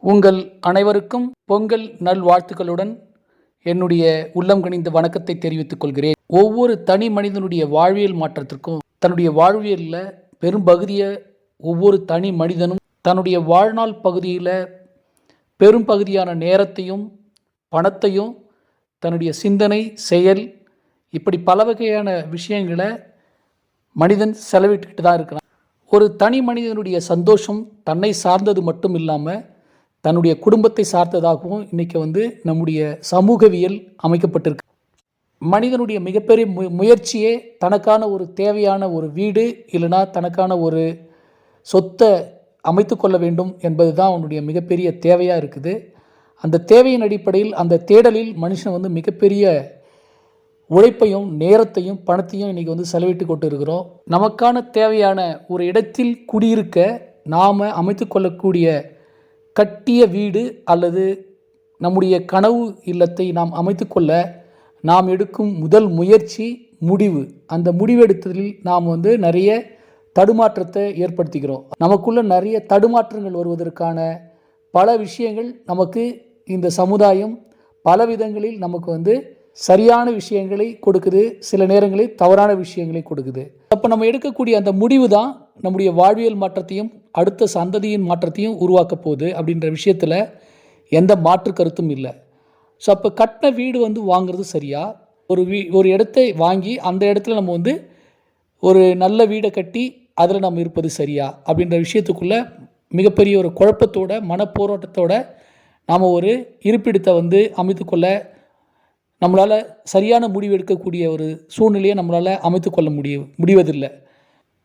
உங்கள் அனைவருக்கும் பொங்கல் நல்வாழ்த்துக்களுடன் என்னுடைய உள்ளம் கனிந்த வணக்கத்தை தெரிவித்துக் கொள்கிறேன். ஒவ்வொரு தனி மனிதனுடைய வாழ்வியல் மாற்றத்திற்கும் தன்னுடைய வாழ்வியலில் பெரும்பகுதியை ஒவ்வொரு தனி மனிதனும் தன்னுடைய வாழ்நாள் பகுதியில் பெரும்பகுதியான நேரத்தையும் பணத்தையும் தன்னுடைய சிந்தனை செயல் இப்படி பல வகையான விஷயங்களை மனிதன் செலவிட்டுக்கிட்டு தான் இருக்கிறான். ஒரு தனி மனிதனுடைய சந்தோஷம் தன்னை சார்ந்தது மட்டும் இல்லாமல் தன்னுடைய குடும்பத்தை சார்ந்ததாகவும் இன்றைக்கி நம்முடைய சமூகவியல் அமைக்கப்பட்டிருக்கு. மனிதனுடைய மிகப்பெரிய முயற்சியே தனக்கான ஒரு தேவையான ஒரு வீடு இல்லைனா தனக்கான ஒரு சொத்தை அமைத்து கொள்ள வேண்டும் என்பது தான் அவனுடைய மிகப்பெரிய தேவையாக இருக்குது. அந்த தேவையின் அடிப்படையில் அந்த தேடலில் மனுஷன் மிகப்பெரிய உழைப்பையும் நேரத்தையும் பணத்தையும் இன்றைக்கி செலவிட்டு கொண்டு இருக்கிறோம். நமக்கான தேவையான ஒரு இடத்தில் குடியிருக்க நாம் அமைத்து கொள்ளக்கூடிய கட்டிய வீடு அல்லது நம்முடைய கனவு இல்லத்தை நாம் அமைத்து கொள்ள நாம் எடுக்கும் முதல் முயற்சி முடிவு. அந்த முடிவெடுத்ததில் நாம் நிறைய தடுமாற்றத்தை ஏற்படுத்திக்கிறோம். நமக்குள்ள நிறைய தடுமாற்றங்கள் வருவதற்கான பல விஷயங்கள் நமக்கு இந்த சமுதாயம் பல விதங்களில் நமக்கு சரியான விஷயங்களை கொடுக்குது, சில நேரங்களில் தவறான விஷயங்களை கொடுக்குது. அப்போ நம்ம எடுக்கக்கூடிய அந்த முடிவு தான் நம்முடைய வாழ்வியல் மாற்றத்தையும் அடுத்த சந்ததியின் மாற்றத்தையும் உருவாக்க போகுது அப்படின்ற விஷயத்தில் எந்த மாற்று கருத்தும் இல்லை. ஸோ அப்போ கட்டின வீடு வாங்குறது சரியா, ஒரு இடத்தை வாங்கி அந்த இடத்துல நம்ம ஒரு நல்ல வீடை கட்டி அதில் நம்ம இருப்பது சரியா அப்படின்ற விஷயத்துக்குள்ளே மிகப்பெரிய ஒரு குழப்பத்தோட மனப்போராட்டத்தோட நாம் ஒரு இருப்பிடத்தை அமைத்து கொள்ள நம்மளால் சரியான முடிவு எடுக்கக்கூடிய ஒரு சூழ்நிலையை நம்மளால் அமைத்து கொள்ள முடிவதில்லை.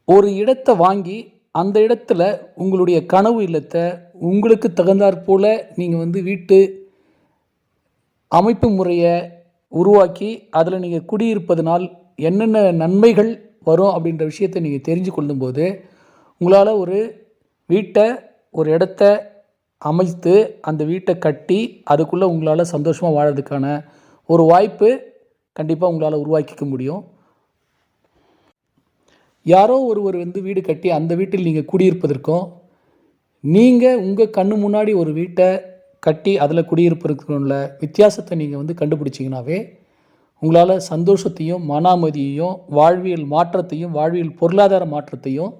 ஒரு இடத்தை வாங்கி அந்த இடத்துல உங்களுடைய கனவு இல்லத்தை உங்களுக்கு தகுந்தாற்போல் நீங்கள் வீட்டு அமைப்பு முறையை உருவாக்கி அதில் நீங்கள் குடியிருப்பதனால் என்னென்ன நன்மைகள் வரும் அப்படின்ற விஷயத்தை நீங்கள் தெரிஞ்சு கொள்ளும்போது உங்களால் ஒரு வீட்டை ஒரு இடத்த அமைத்து அந்த வீட்டை கட்டி அதுக்குள்ளே உங்களால் சந்தோஷமாக வாழறதுக்கான ஒரு வாய்ப்பு கண்டிப்பாக உங்களால் உருவாக்கிக்க முடியும். யாரோ ஒருவர் வீடு கட்டி அந்த வீட்டில் நீங்கள் குடியிருப்பதற்கும் நீங்கள் உங்கள் கண்ணு முன்னாடி ஒரு வீட்டை கட்டி அதில் குடியிருப்பதற்கும் உள்ள வித்தியாசத்தை நீங்கள் கண்டுபிடிச்சிங்கனாவே உங்களால் சந்தோஷத்தையும் மன அமைதியையும் வாழ்வியல் மாற்றத்தையும் வாழ்வியல் பொருளாதார மாற்றத்தையும்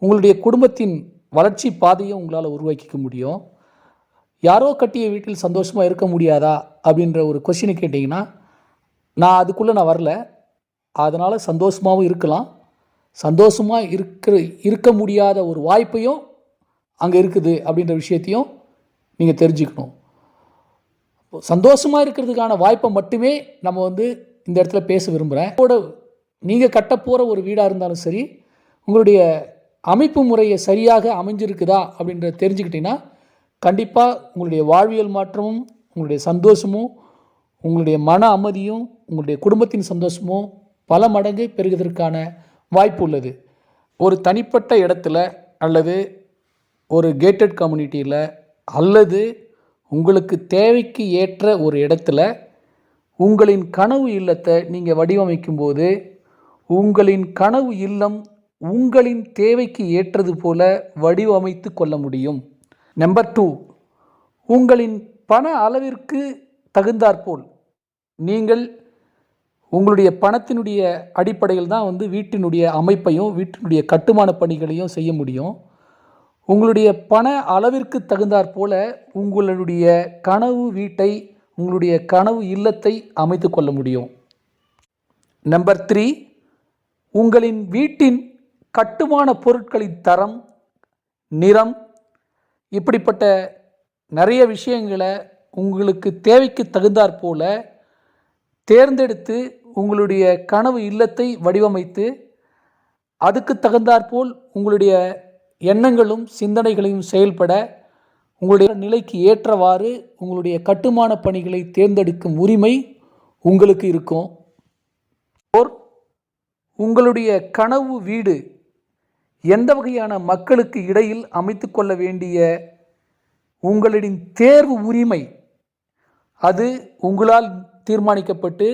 உங்களுடைய குடும்பத்தின் வளர்ச்சி பாதையும் உங்களால் உருவாக்கிக்க முடியும். யாரோ கட்டிய வீட்டில் சந்தோஷமாக இருக்க முடியாதா அப்படின்ற ஒரு கொஸ்டினை கேட்டிங்கன்னா நான் அதுக்குள்ளே வரல. அதனால் சந்தோஷமாகவும் இருக்கலாம், சந்தோஷமாக இருக்க முடியாத ஒரு வாய்ப்பையும் அங்கே இருக்குது அப்படின்ற விஷயத்தையும் நீங்கள் தெரிஞ்சுக்கணும். சந்தோஷமாக இருக்கிறதுக்கான வாய்ப்பை மட்டுமே நம்ம இந்த இடத்துல பேச விரும்புகிறேன். நீங்கள் கட்ட போகிற ஒரு வீடாக இருந்தாலும் சரி, உங்களுடைய அமைப்பு முறையை சரியாக அமைஞ்சிருக்குதா அப்படின்றத தெரிஞ்சுக்கிட்டிங்கன்னா கண்டிப்பாக உங்களுடைய வாழ்வியல் மாற்றமும் உங்களுடைய சந்தோஷமும் உங்களுடைய மன அமைதியும் உங்களுடைய குடும்பத்தின் சந்தோஷமும் பல மடங்கு பெருகுவதற்கான வாய்ப்பு உள்ளது. ஒரு தனிப்பட்ட இடத்துல அல்லது ஒரு கேட்டட் கம்யூனிட்டியில் அல்லது உங்களுக்கு தேவைக்கு ஏற்ற ஒரு இடத்துல உங்களின் கனவு இல்லத்தை நீங்கள் வடிவமைக்கும் போது உங்களின் கனவு இல்லம் உங்களின் தேவைக்கு ஏற்றது போல வடிவமைத்து கொள்ள முடியும். நம்பர் 2, உங்களின் பண அளவிற்கு தகுந்தாற்போல் நீங்கள் உங்களுடைய பணத்தினுடைய அடிப்படையில் தான் வீட்டினுடைய அமைப்பையும் வீட்டினுடைய கட்டுமான பணிகளையும் செய்ய முடியும். உங்களுடைய பண அளவிற்கு தகுந்தாற்போல் உங்களுடைய கனவு வீட்டை உங்களுடைய கனவு இல்லத்தை அமைத்து கொள்ள முடியும். நம்பர் 3, உங்களின் வீட்டின் கட்டுமான பொருட்களின் தரம், நிறம் இப்படிப்பட்ட நிறைய விஷயங்களை உங்களுக்கு தேவைக்கு தகுந்தாற்போல் தேர்ந்தெடுத்து உங்களுடைய கனவு இல்லத்தை வடிவமைத்து அதுக்கு தகுந்தாற்போல் உங்களுடைய எண்ணங்களும் சிந்தனைகளையும் செயல்பட உங்களுடைய நிலைக்கு ஏற்றவாறு உங்களுடைய கட்டுமான பணிகளை தேர்ந்தெடுக்கும் உரிமை உங்களுக்கு இருக்கும். உங்களுடைய கனவு வீடு எந்த வகையான மக்களுக்கு இடையில் அமைத்து கொள்ள வேண்டிய உங்களின் தேர்வு உரிமை அது உங்களால் தீர்மானிக்கப்பட்டு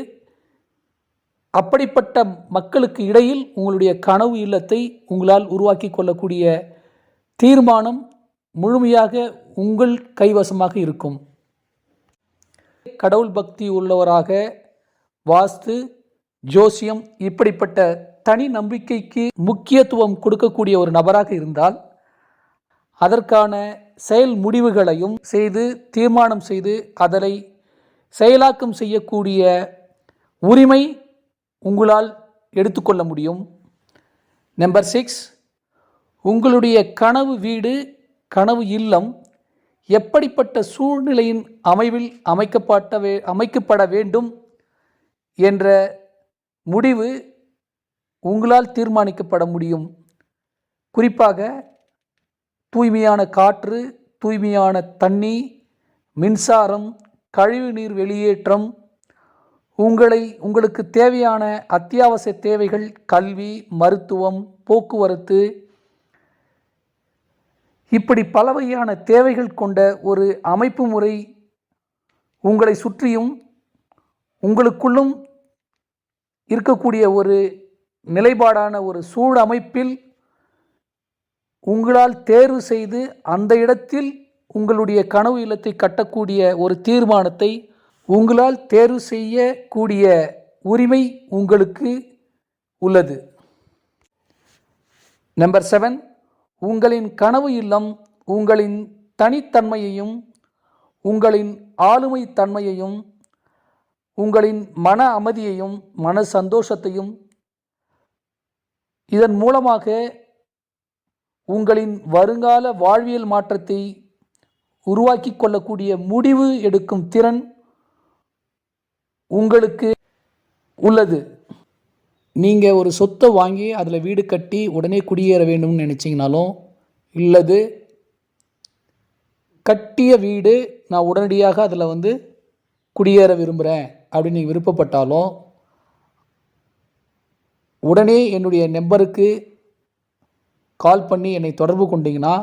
அப்படிப்பட்ட மக்களுக்கு இடையில் உங்களுடைய கனவு இல்லத்தை உங்களால் உருவாக்கி கொள்ளக்கூடிய தீர்மானம் முழுமையாக உங்கள் கைவசமாக இருக்கும். கடவுள் பக்தி உள்ளவராக வாஸ்து, ஜோசியம் இப்படிப்பட்ட தனி நம்பிக்கைக்கு முக்கியத்துவம் கொடுக்கக்கூடிய ஒரு நபராக இருந்தால் அதற்கான செயல் முடிவுகளையும் செய்து தீர்மானம் செய்து அதனை செயலாக்கம் செய்யக்கூடிய உரிமை உங்களால் எடுத்துக்கொள்ள முடியும். நம்பர் 6, உங்களுடைய கனவு வீடு, கனவு இல்லம் எப்படிப்பட்ட சூழ்நிலையின் அமைவில் அமைக்கப்பட வேண்டும் என்ற முடிவு உங்களால் தீர்மானிக்கப்பட முடியும். குறிப்பாக தூய்மையான காற்று, தூய்மையான தண்ணி, மின்சாரம், கழிவுநீர் வெளியேற்றம், உங்களுக்கு தேவையான அத்தியாவசிய தேவைகள், கல்வி, மருத்துவம், போக்குவரத்து, இப்படி பல வகையான தேவைகள் கொண்ட ஒரு அமைப்பு முறை உங்களை சுற்றியும் உங்களுக்குள்ளும் இருக்கக்கூடிய ஒரு நிலைப்பாடான ஒரு சூழமைப்பில் உங்களால் தேர்வு செய்து அந்த இடத்தில் உங்களுடைய கனவு இல்லத்தை கட்டக்கூடிய ஒரு தீர்மானத்தை உங்களால் தேர்வு செய்யக்கூடிய உரிமை உங்களுக்கு உள்ளது. நம்பர் 7, உங்களின் கனவு இல்லம் உங்களின் தனித்தன்மையையும் உங்களின் ஆளுமை தன்மையையும் உங்களின் மன அமைதியையும் மன சந்தோஷத்தையும் இதன் மூலமாக உங்களின் வருங்கால வாழ்வியல் மாற்றத்தை உருவாக்கி கொள்ளக்கூடிய முடிவு எடுக்கும் திறன் உங்களுக்கு உள்ளது. நீங்கள் ஒரு சொத்தை வாங்கி அதில் வீடு கட்டி உடனே குடியேற வேண்டும்னு நினச்சிங்கனாலும், இல்லது கட்டிய வீடு நான் உடனடியாக அதில் குடியேற விரும்புகிறேன் அப்படின்னு நீங்கள் விருப்பப்பட்டாலும், உடனே என்னுடைய நம்பருக்கு கால் பண்ணி என்னை தொடர்பு கொண்டீங்கன்னா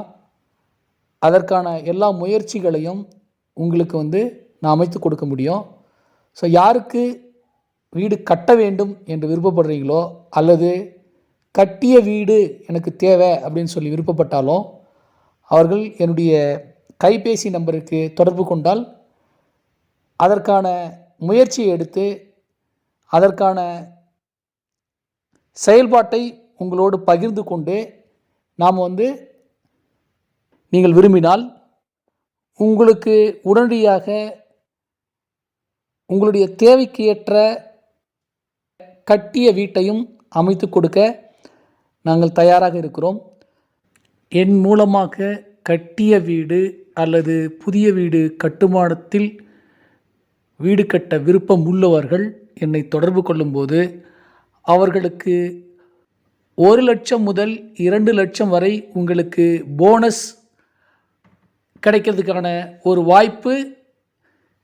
அதற்கான எல்லா முயற்சிகளையும் உங்களுக்கு நான் அமைத்து கொடுக்க முடியும். ஸோ யாருக்கு வீடு கட்ட வேண்டும் என்று விருப்பப்படுறீங்களோ அல்லது கட்டிய வீடு எனக்கு தேவை அப்படின்னு சொல்லி விருப்பப்பட்டாலும் அவர்கள் என்னுடைய கைபேசி நம்பருக்கு தொடர்பு கொண்டால் அதற்கான முயற்சியை எடுத்து அதற்கான செயல்பாட்டை உங்களோடு பகிர்ந்து கொண்டு நாம் நீங்கள் விரும்பினால் உங்களுக்கு உடனடியாக உங்களுடைய தேவைக்கு ஏற்ற கட்டிய வீட்டையும் அமைத்து கொடுக்க நாங்கள் தயாராக இருக்கிறோம். என் மூலமாக கட்டிய வீடு அல்லது புதிய வீடு கட்டுமானத்தில் வீடு கட்ட விருப்பம் உள்ளவர்கள் என்னை தொடர்பு கொள்ளும்போது அவர்களுக்கு 1 லட்சம் முதல் 2 லட்சம் வரை உங்களுக்கு போனஸ் கிடைக்கிறதுக்கான ஒரு வாய்ப்பு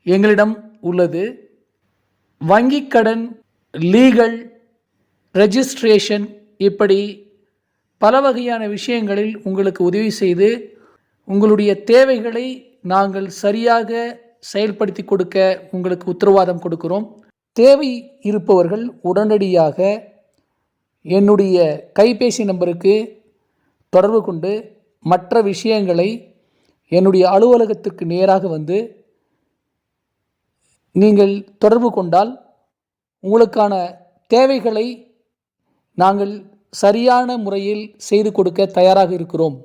எங்களிடம் உள்ளது. வங்கி கடன், லீகல், ரெஜிஸ்ட்ரேஷன் இப்படி பல வகையான விஷயங்களில் உங்களுக்கு உதவி செய்து உங்களுடைய தேவைகளை நாங்கள் சரியாக செயல்படுத்தி கொடுக்க உங்களுக்கு உத்தரவாதம் கொடுக்கிறோம். தேவை இருப்பவர்கள் உடனடியாக என்னுடைய கைபேசி நம்பருக்கு தொடர்பு கொண்டு மற்ற விஷயங்களை என்னுடைய அலுவலகத்திற்கு நேராக நீங்கள் தொடர்பு கொண்டால் உங்களுக்கான தேவைகளை நாங்கள் சரியான முறையில் செய்து கொடுக்க தயாராக இருக்கிறோம்.